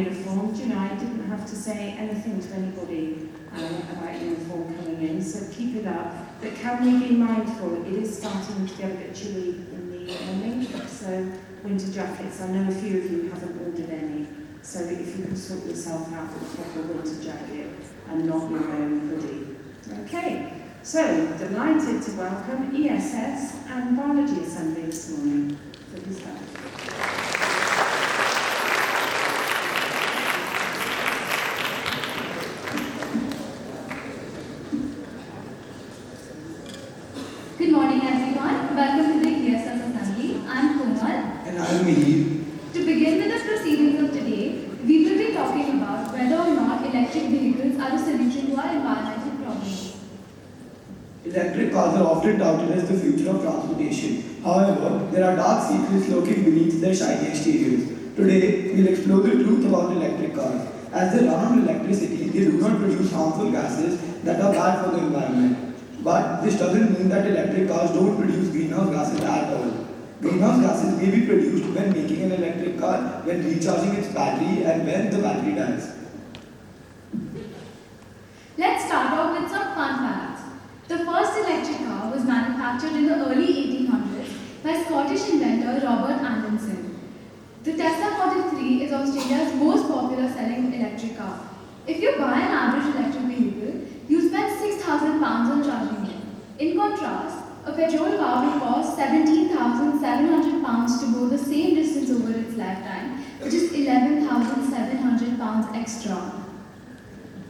uniform. Do you know, I didn't have to say anything to anybody about uniform coming in, so keep it up. But can we be mindful? It is starting to get a bit chilly in the morning, so winter jackets. I know a few of you haven't ordered any, so if you can sort yourself out with a proper winter jacket and not your own hoodie. Okay, so delighted to welcome ESS and Biology Assembly this morning. So who's that? Good morning, everyone. Welcome to the ESS Assembly. I'm Komal. And I'm Mihir. To begin with the proceedings of today, we will be talking about whether or not electric vehicles are a solution to our environmental problems. Electric cars are often touted as the future of transportation. However, there are dark secrets lurking beneath their shiny exteriors. Today, we'll explore the truth about electric cars. As they run on electricity, they do not produce harmful gases that are bad for the environment. But this doesn't mean that electric cars don't produce greenhouse gases at all. Greenhouse gases may be produced when making an electric car, when recharging its battery, and when the battery dies. Let's start off with some fun facts. The first electric car was manufactured in the early 1800s by Scottish inventor Robert Anderson. The Tesla Model 3 is Australia's most popular selling electric car. If you buy an average electric vehicle, you spend £6,000 on charging it. In contrast, a petrol car will cost £17,700 to go the same distance over its lifetime, which is £11,700 extra.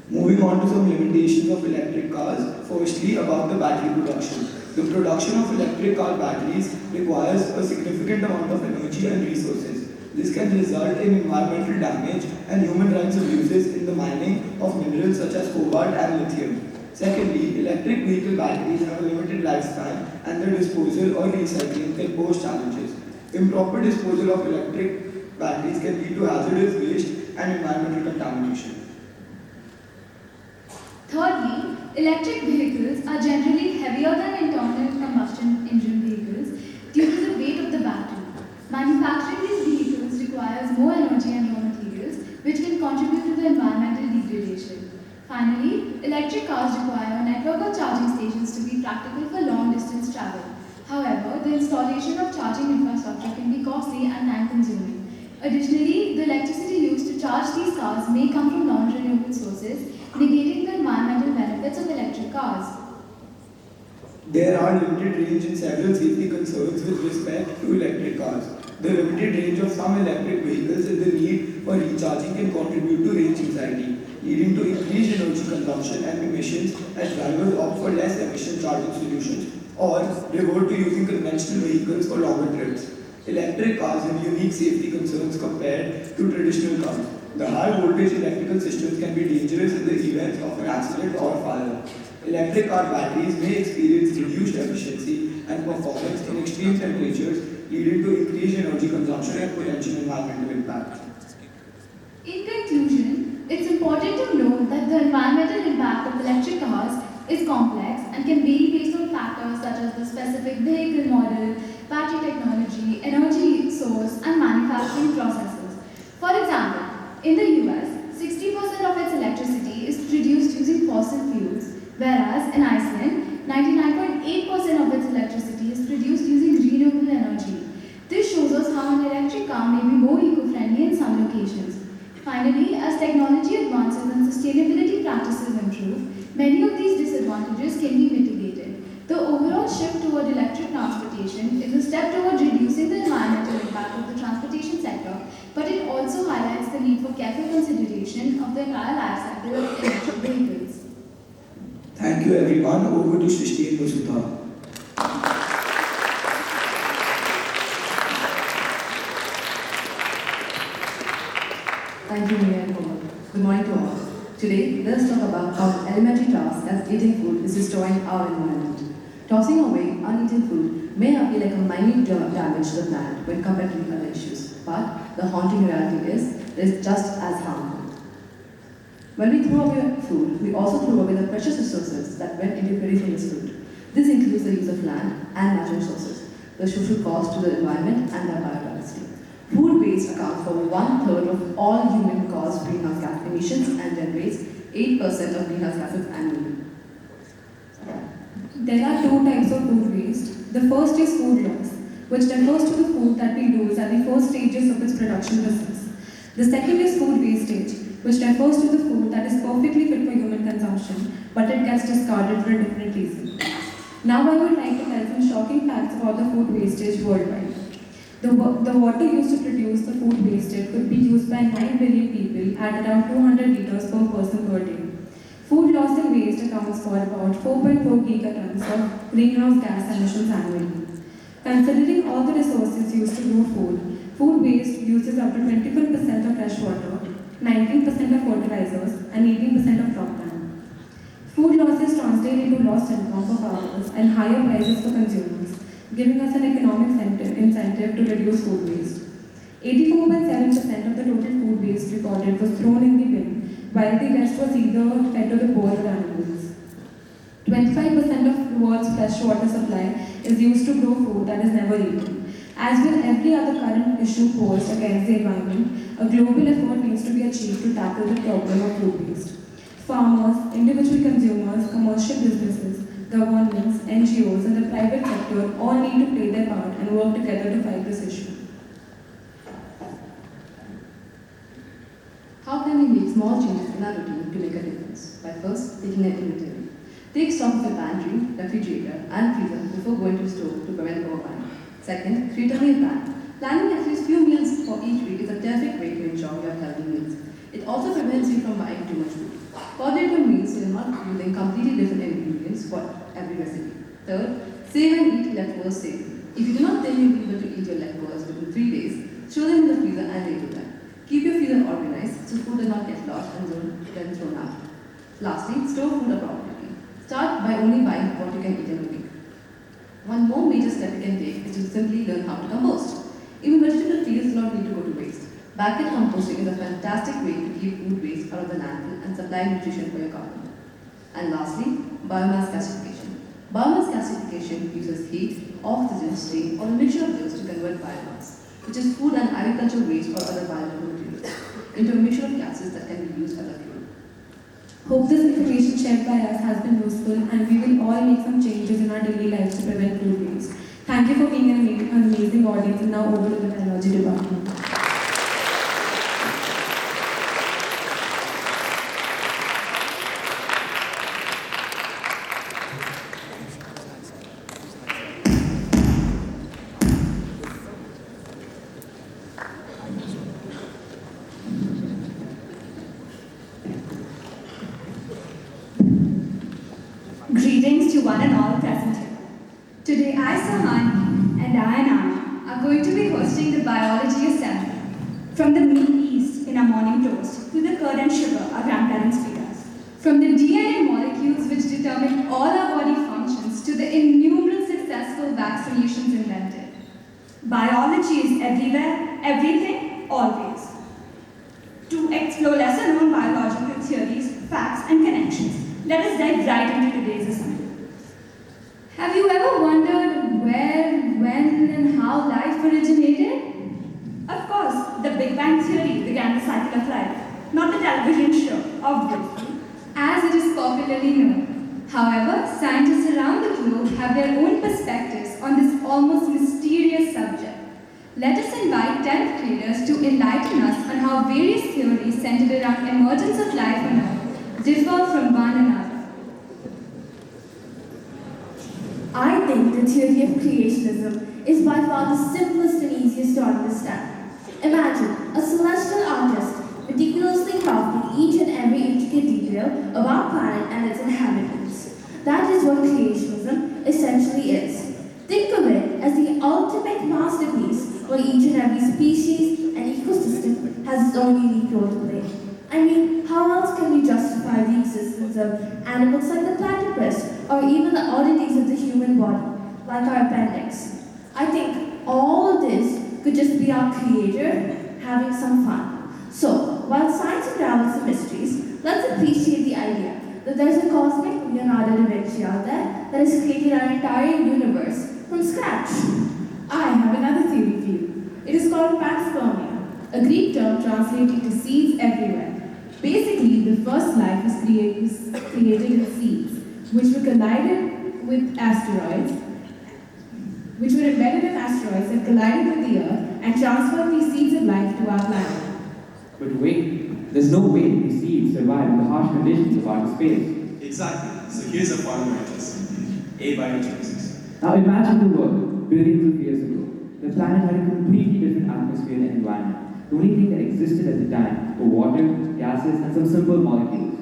Moving on to some limitations of electric cars. Firstly, about the battery production. The production of electric car batteries requires a significant amount of energy and resources. This can result in environmental damage and human rights abuses in the mining of minerals such as cobalt and lithium. Secondly, electric vehicle batteries have a limited lifespan and their disposal or recycling can pose challenges. Improper disposal of electric batteries can lead to hazardous waste and environmental contamination. Thirdly, electric vehicles are generally heavier than internal combustion engine vehicles due to the weight of the battery. Manufacturing these vehicles requires more energy and raw materials, which can contribute to the environmental degradation. Finally, electric cars require a network of charging stations to be practical for long-distance travel. However, the installation of charging infrastructure can be costly and time-consuming. Additionally, the electricity used to charge these cars may come from non-renewable sources, negating the environmental benefits of electric cars. There are limited range and several safety concerns with respect to electric cars. The limited range of some electric vehicles and the need for recharging can contribute to range anxiety, leading to increased energy consumption and emissions as drivers opt for less emission charging solutions or revert to using conventional vehicles for longer trips. Electric cars have unique safety concerns compared to traditional cars. The high voltage electrical systems can be dangerous in the event of an accident or fire. Electric car batteries may experience reduced efficiency and performance in extreme temperatures, leading to increased energy consumption and potential environmental impact. In conclusion, it's important to note that the environmental impact of electric cars is complex and can vary based on factors such as the specific vehicle model, battery technology, energy source, and manufacturing processes. For example, in the US, 60% of its electricity is produced using fossil fuels, whereas in Iceland, 99.8% of its electricity is produced using renewable energy. This shows us how an electric car may be more eco-friendly in some locations. Finally, as technology advances and sustainability practices improve, many of these disadvantages can be mitigated. The overall shift toward electric transportation is a step toward reducing the environmental impact of the transportation sector, but it also highlights the need for careful consideration of the entire life cycle of electric vehicles. Thank you everyone. Over to Srishti and Vasudha. Thank you, Mia and Komal. Good morning to all. Today, let's talk about how elementary task as eating food is destroying our environment. Tossing away uneaten food may appear like a minute damage to the planet when compared to other issues, but the haunting reality is it is just as harmful. When we throw away food, we also throw away the precious resources that went into producing this food. This includes the use of land and natural resources, the social cost to the environment and their biodiversity. Food waste accounts for 1/3 of all human-caused greenhouse gas emissions and generates 8% of greenhouse gases annually. There are two types of food waste. The first is food loss, which refers to the food that we lose at the first stages of its production process. The second is food wastage, which refers to the food that is perfectly fit for human consumption, but it gets discarded for a different reason. Now I would like to tell some shocking facts about the food wastage worldwide. The water used to produce the food wasted could be used by 9 billion people at around 200 liters per person per day. Food loss and waste accounts for about 4.4 gigatons of greenhouse gas emissions annually. Considering all the resources used to grow food, food waste uses up to 24% of fresh water, 19% of fertilizers, and 18% of crop land. Food losses translate into lost income for farmers and higher prices for consumers, giving us an economic incentive to reduce food waste. 84.7% of the total food waste recorded was thrown in the bin, while the rest was either fed to the poor or animals. 25% of the world's fresh water supply is used to grow food that is never eaten. As with every other current issue posed against the environment, a global effort needs to be achieved to tackle the problem of food waste. Farmers, individual consumers, commercial businesses, governments, NGOs, and the private sector all need to play their part and work together to fight this issue. How can we make small changes in our routine to make a difference? By first, taking an inventory. Take stock of your pantry, refrigerator, and freezer before going to the store to prevent overbuying. Second, create a meal plan. Planning at least few meals for each week is a terrific way to ensure you have healthy meals. It also prevents you from buying too much food. Coordinate your meals so you're not using completely different ingredients for every recipe. Third, save and eat leftovers safely. If you do not think you'll be able to eat your leftovers within 3 days, store them in the freezer and label them. Keep your freezer organized so food does not get lost and then thrown out. Lastly, store food appropriately. Start by only buying what you can eat in a week. One more major step you can take is to simply learn how to compost. Even vegetable fields do not need to go to waste. Backyard composting is a fantastic way to keep food waste out of the landfill and supply nutrition for your garden. And lastly, biomass gasification. Biomass gasification uses heat, oxygen, steam, or a mixture of those to convert biomass, which is food and agricultural waste or other biological materials, into a mixture of gases that can be used as a fuel. Hope this information shared by us has been useful and we will all make some changes in our daily lives to prevent food waste. Thank you for being an amazing audience, and now over to the biology department. Greetings to one and all present here. Today I, Sahan, and I and Anna are going to be hosting the Biology Assembly. From the Middle East in our morning toast to the curd and sugar our grandparents feed us. From the DNA molecules which determine all our body functions to the innumerable successful vaccinations invented. Biology is everywhere, everything, always. To explore lesser known biological theories, facts, and connections, let us dive right into today's assembly. Have you ever wondered where, when, and how life originated? Of course, the Big Bang Theory began the cycle of life, not the television show, obviously, as it is popularly known. However, scientists around the globe have their own perspectives on this almost mysterious subject. Let us invite 10th graders to enlighten us on how various theories centered around emergence of life on Earth differ from one another. I think the theory of creationism is by far the simplest and easiest to understand. Imagine a celestial artist meticulously crafting each and every intricate detail of our planet and its inhabitants. That is what creationism essentially is. Think of it as the ultimate masterpiece where each and every species and ecosystem has its own unique role to play. I mean, how else can we justify the existence of animals like the platypus or even the oddities of the human body, like our appendix? I think all of this could just be our creator having some fun. So, while science unravels the mysteries, let's appreciate the idea that there's a cosmic Leonardo da Vinci out there that has created our entire universe from scratch. I have another theory for you. It is called called panspermia, a Greek term translated to seeds everywhere. Basically, the first life was created in seeds, which were collided with asteroids, which were embedded in asteroids that collided with the Earth and transferred these seeds of life to our planet. But wait, there's no way these seeds survive in the harsh conditions of outer space. Exactly. So here's a part of my interest. Abiogenesis. Now imagine the world billions of years ago. The planet had a completely different atmosphere and environment. The only thing that existed at the time were water, gases, and some simple molecules.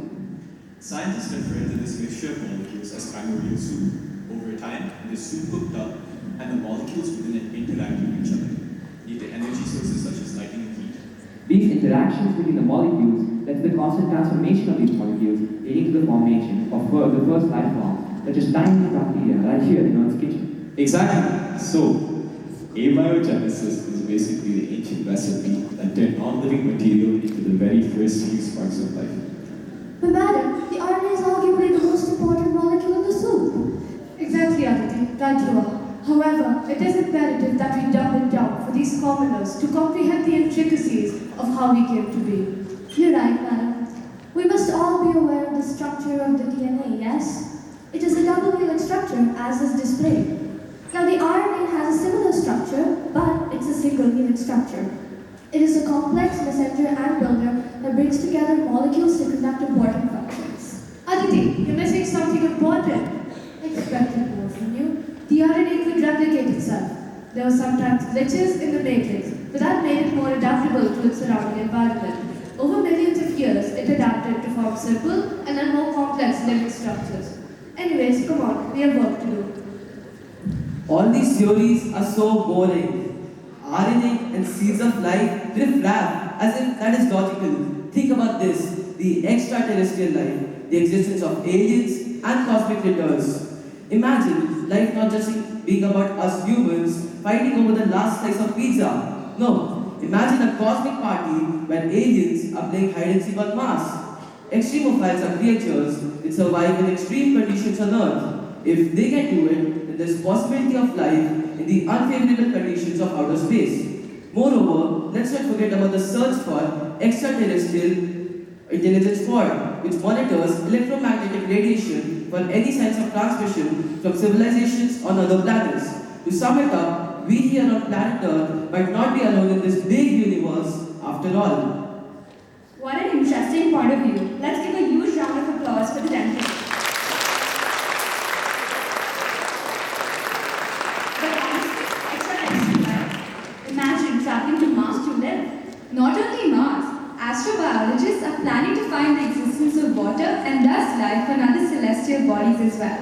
Scientists refer to this mixture of molecules as primordial soup. Over time, the soup cooked up, and the molecules within it interacted with each other, lead to energy sources such as lighting and heat. These interactions between the molecules led to the constant transformation of these molecules, leading to the formation of the first life forms, such as tiny bacteria right here in Earth's kitchen. Exactly. So, abiogenesis is basically the ancient recipe that turned non-living material into the very first few sparks of life. But madam, the RNA is arguably the most important molecule in the soup. Exactly, Aditi. Right you are. However, it is imperative that we dumb it down for these commoners to comprehend the intricacies of how we came to be. You're right, madam. We must all be aware of the structure of the DNA, yes? It is a double-helix structure, as is displayed. Now, the RNA has a similar structure, but it's a single-helix structure. It is a complex messenger and builder that brings together molecules to conduct important functions. Aditi, you're missing something important. Expected more from you. The RNA could replicate itself. There were sometimes glitches in the matrix, but that made it more adaptable to its surrounding environment. Over millions of years, it adapted to form simple and then more complex living structures. Anyways, come on, we have work to do. All these theories are so boring. RNA and seeds of life riff-raff as if that is logical. Think about this, the extraterrestrial life, the existence of aliens and cosmic critters. Imagine life not just being about us humans fighting over the last slice of pizza. No, imagine a cosmic party where aliens are playing hide and seek on Mars. Extremophiles are creatures that survive in extreme conditions on Earth. If they can do it, then there's possibility of life in the unfavorable conditions of outer space. Moreover, let's not forget about the search for extraterrestrial intelligence squad, which monitors electromagnetic radiation for any signs of transmission from civilizations on other planets. To sum it up, we here on planet Earth might not be alone in this big universe after all. What an interesting point of view. Let's give a huge round of applause for the dentist. But honestly, extraterrestrial life. Imagine traveling to Mars to live. Not only Mars, astrobiologists are planning to find the existence of water and thus life on other celestial bodies as well.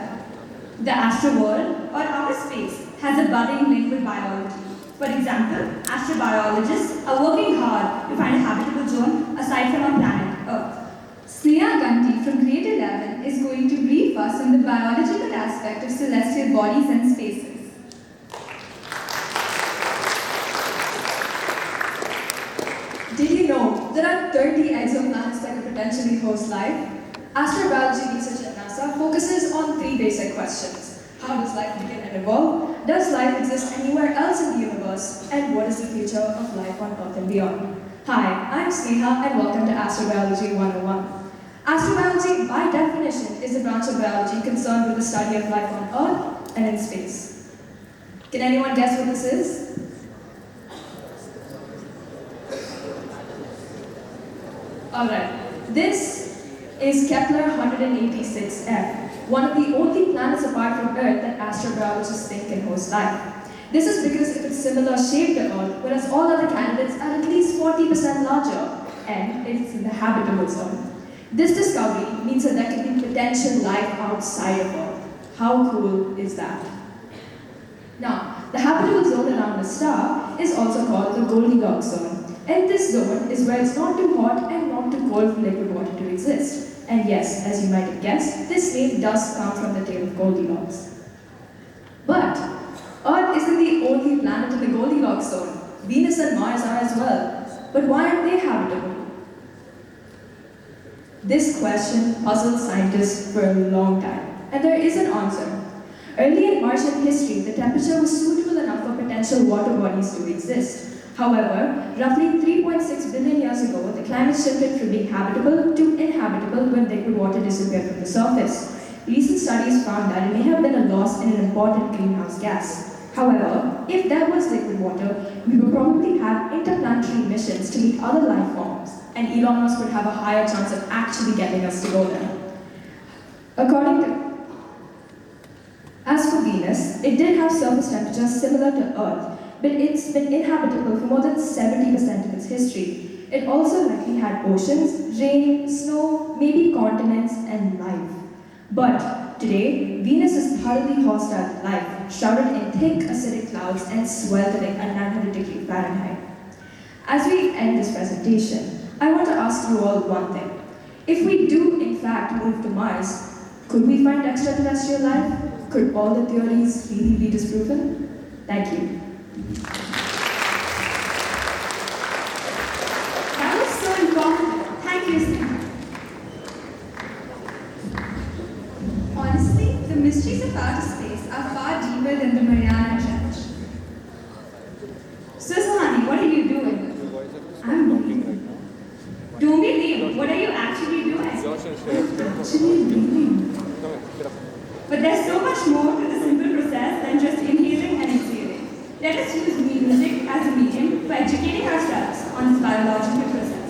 The astroworld, or outer space, has a budding link with biology. For example, astrobiologists are working hard to find a habitable zone aside from our planet, Earth. Sneha Ganti from Grade 11 is going to brief us on the biological aspect of celestial bodies and spaces. Did you know there are 30 exoplanets that could potentially host life? Astrobiology research at NASA focuses on three basic questions. How does life begin and evolve? Does life exist anywhere else in the universe? And what is the future of life on Earth and beyond? Hi, I'm Sneha and welcome to Astrobiology 101. Astrobiology, by definition, is a branch of biology concerned with the study of life on Earth and in space. Can anyone guess what this is? Alright, this is Kepler 186f, one of the only planets apart from Earth that astrobiologists think can host life. This is because of its similar shape to Earth, whereas all other candidates are at least 40% larger, and it's in the habitable zone. This discovery means that there can be potential life outside of Earth. How cool is that? Now, the habitable zone around a star is also called the Goldilocks zone. And this zone is where it's not too hot and not too cold for liquid water to exist. And yes, as you might have guessed, this name does come from the tale of Goldilocks. But Earth isn't the only planet in the Goldilocks zone. Venus and Mars are as well. But why aren't they habitable? This question puzzled scientists for a long time, and there is an answer. Early in Martian history, the temperature was suitable enough for potential water bodies to exist. However, roughly 3.6 billion years ago, the climate shifted from being habitable to inhabitable when liquid water disappeared from the surface. Recent studies found that it may have been a loss in an important greenhouse gas. However, if there was liquid water, we would probably have interplanetary missions to meet other life forms, and Elon Musk would have a higher chance of actually getting us to go there. As for Venus, it did have surface temperatures similar to Earth, but it's been inhabitable for more than 70% of its history. It also likely had oceans, rain, snow, maybe continents, and life. But today, Venus is thoroughly hostile to life, shrouded in thick acidic clouds and sweltering at 900 degrees Fahrenheit. As we end this presentation, I want to ask you all one thing. If we do, in fact, move to Mars, could we find extraterrestrial life? Could all the theories really be disproven? Thank you. That was so informative. Thank you, Sam. Honestly, the mysteries of outer space are far deeper than the Mariana Trench. So, Sahani, what are you doing? I'm reading right now. Don't be lame. What are you actually doing? Actually reading. But there's so much more to the simple process than just inhaling and exhaling. Let us use music as a medium for educating ourselves on this biological process.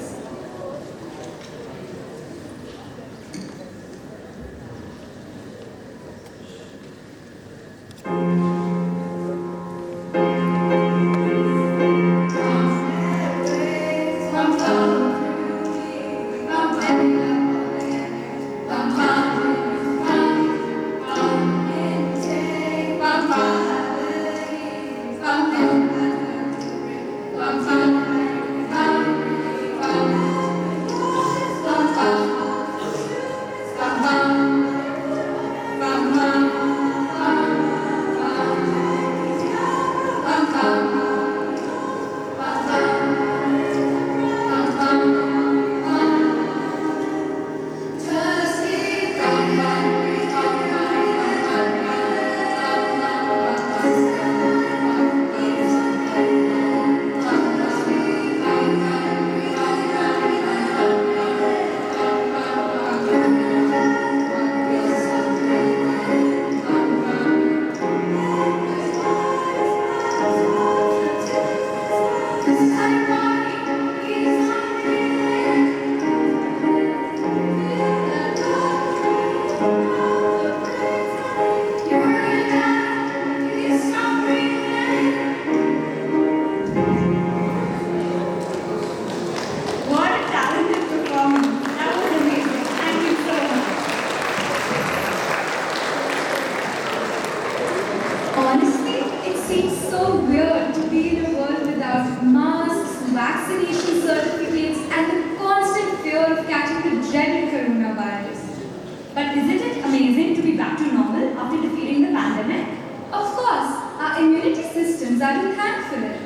But isn't it amazing to be back to normal after defeating the pandemic? Of course, our immunity systems are to thank for it.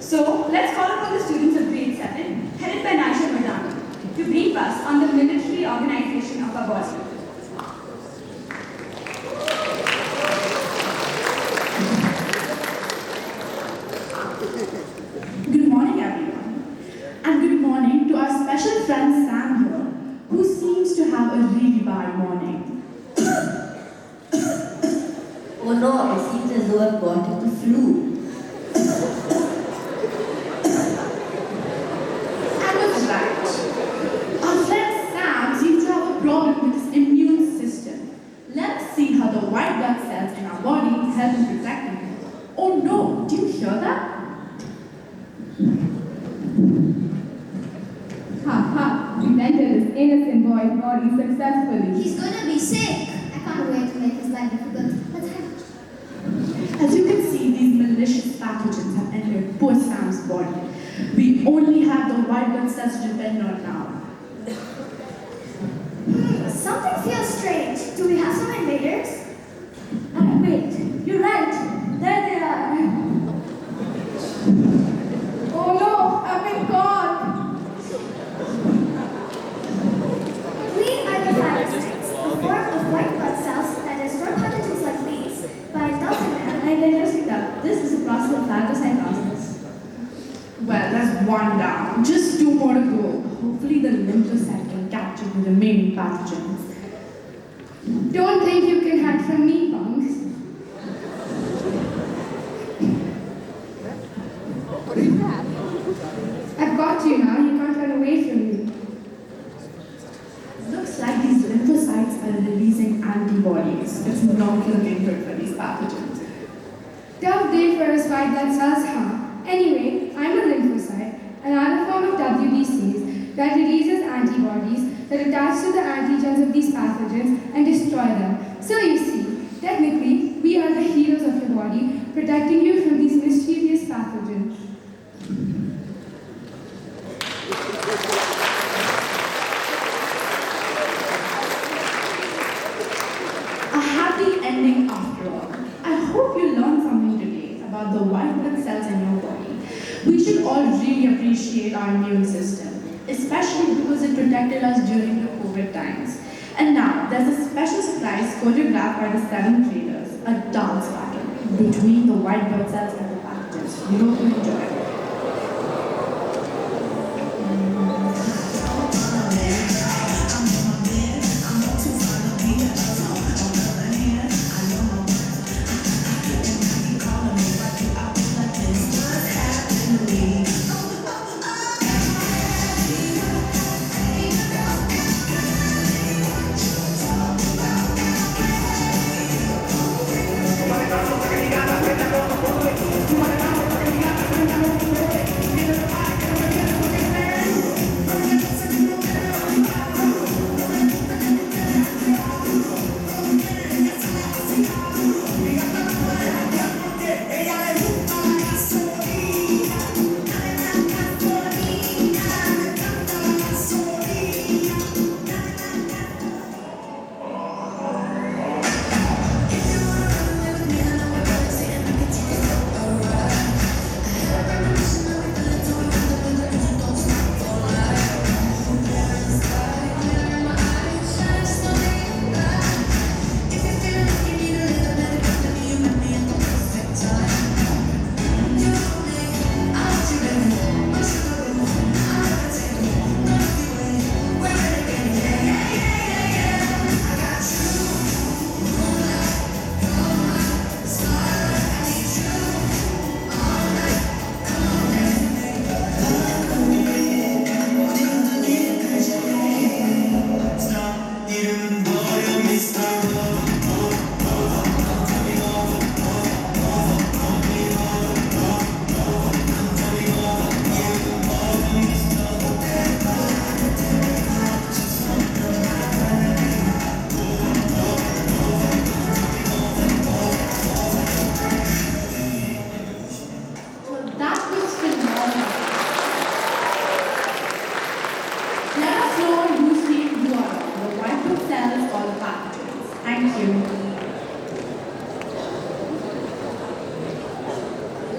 So, let's call upon the students of grade 7, headed by National Madam, to brief us on the military organization of our body. Good morning, everyone. And good morning to our special friend Sam here, who seems to have a really bad morning. Oh no, it seems as though I've got the flu. I was right. Our friend Sam seems to have a problem with his immune system. Let's see how the white blood cells in our body help in protecting him. Oh no, do you hear that? We entered this innocent boy's body successfully. He's gonna be sick. I can't wait to make his life difficult. Let's have As you can see, these malicious pathogens have entered poor Sam's body. We only have the white blood cells to depend on now. Something feels strange. Do we have some invaders? Wait, you're right. There they are. Oh no, I've been caught. We are the phagocytes, a form of white blood cells that is store pathogens like these, but doesn't have. This is a process of phagocytosis. more to go. Hopefully the lymphocyte can capture the remaining pathogens. Don't think you can hide from me, punks. I've got you now, you can't run away from me. Looks like these lymphocytes are releasing antibodies. It's not looking good for these pathogens. Tough day for us white blood cells, huh? Anyway, I'm a lymphocyte, another form of WBCs that releases antibodies that attach to the antigens of these pathogens and destroy them. So you see, technically, we are the heroes of your body, protecting you from these mischievous pathogens. A happy ending after all. I hope you learned something today about the white blood cells in your body. We should all really appreciate our immune system, especially because it protected us during the COVID times. And now, there's a special surprise choreographed by the 7th graders, a dance battle between the white blood cells and the pathogens. You hope you enjoy.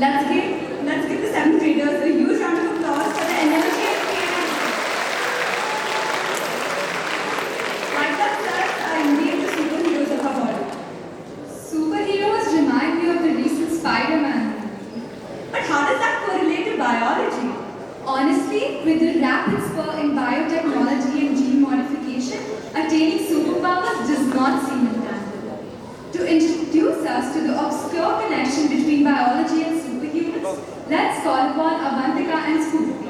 Let's give the 7th graders a huge round of applause for their energy and creativity. White blood cells are indeed the superheroes of our body. Superheroes remind me of the recent Spider-Man. But how does that correlate to biology? Honestly, with the rapid spur in biotechnology and gene modification, attaining superpowers does not seem intangible. To introduce us to the obscure connection between biology and superhumans, let's call upon Avantika and Spooky.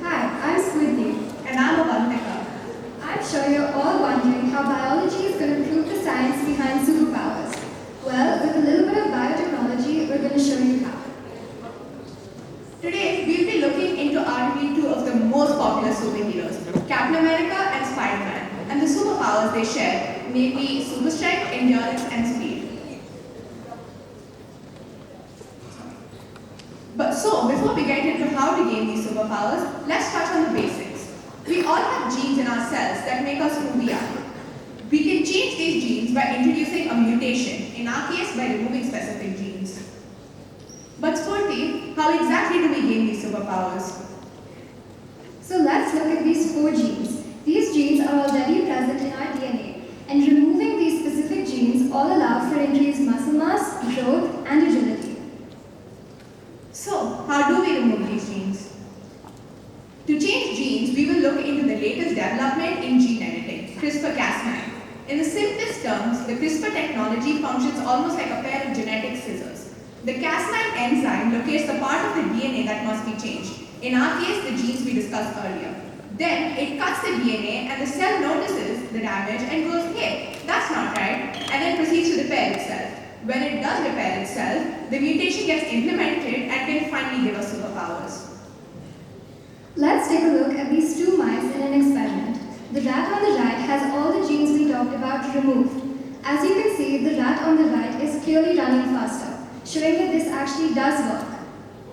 Hi, I'm Smriti. And I'm Avantika. I'm sure you're all wondering how biology is going to prove the science behind superpowers. Well, with a little bit of biotechnology, we're going to show you how. Today, we'll be looking into arguably two of the most popular superheroes, Captain America and Spider-Man, and the superpowers they share, namely super strength, endurance, and speed. Before we get into how to gain these superpowers, let's touch on the basics. We all have genes in our cells that make us who we are. We can change these genes by introducing a mutation, in our case by removing specific genes. But Spurti, how exactly do we gain these superpowers? So let's look at these 4 genes. These genes are already present in our DNA, and removing these specific genes all allow for increased muscle body functions almost like a pair of genetic scissors. The Cas9 enzyme locates the part of the DNA that must be changed. In our case, the genes we discussed earlier. Then it cuts the DNA and the cell notices the damage and goes, hey, that's not right, and then proceeds to repair itself. When it does repair itself, the mutation gets implemented and can finally give us superpowers. Let's take a look at these two mice in an experiment. The rat on the right has all the genes we talked about removed. As you can see, the rat on the right is clearly running faster, showing that this actually does work.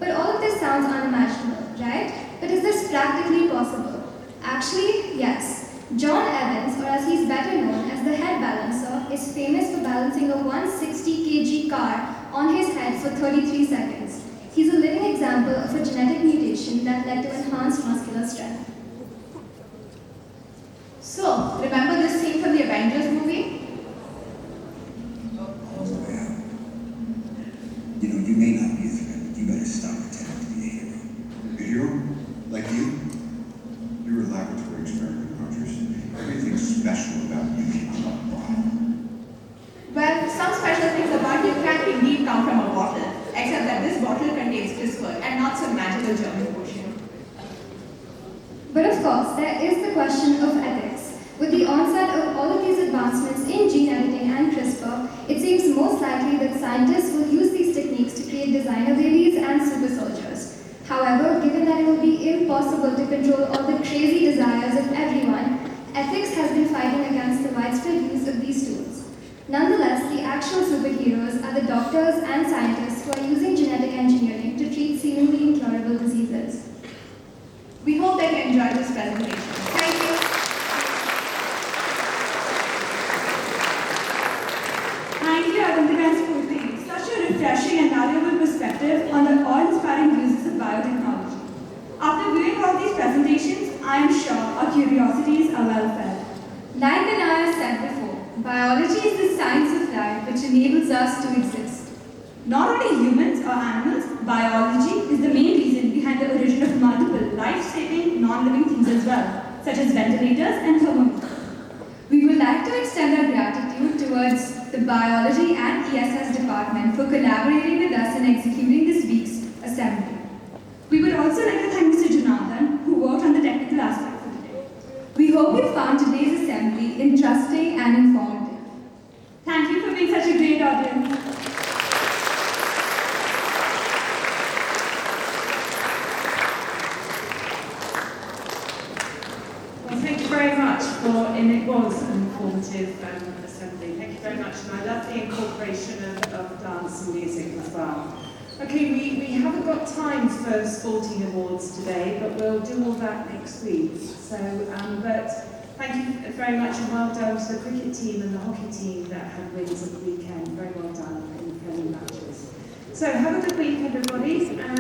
But all of this sounds unimaginable, right? But is this practically possible? Actually, yes. John Evans, or as he's better known as the head balancer, is famous for balancing a 160 kg car on his head for 33 seconds. He's a living example of a genetic mutation that led to enhanced muscular strength. So, remember this scene from the Avengers movie? You know, you may not be a threat, but you better stop pretending to be a hero. A hero? Like you? You're a laboratory experiment, Rogers. Everything special about you came from a bottle. Well, some special things about you can indeed come from a bottle, except that this bottle contains CRISPR and not some magical German potion. But of course, there is the question of ethics. With the onset of all of these advancements in gene editing and CRISPR, it seems most likely that scientists will use these techniques to create designer babies and super soldiers. However, given that it will be impossible to control all the crazy desires of everyone, ethics has been fighting against the widespread use of these tools. Nonetheless, the actual superheroes are the doctors and scientists who are using genetic engineering to treat seemingly incurable diseases. We hope that you enjoyed this presentation. Thank you. Thank you, Avantika and Spurti. Such a refreshing and valuable perspective on the awe-inspiring uses of biotechnology. After viewing all these presentations, I am sure our curiosities are well fed. Like Anaya said before, biology is the science of life which enables us to exist. Not only humans or animals, biology is the main reason behind the origin of multiple life-saving, non-living things as well, such as ventilators and thermometers. We would like to extend our gratitude towards the Biology and ESS department for collaborating with us in executing this week's assembly. We would also like to thank Mr. Jonathan, who worked on the technical aspects of today. We hope you found today's assembly interesting and informative. Thank you for being such a great audience. Well, thank you very much and it was an informative assembly. Thank you very much, and I love the incorporation of dance and music as well. Okay, we haven't got time for sporting awards today, but we'll do all that next week. So, but thank you very much and well done to the cricket team and the hockey team that had wins at the weekend. Very well done in friendly matches. So have a good week, everybody. And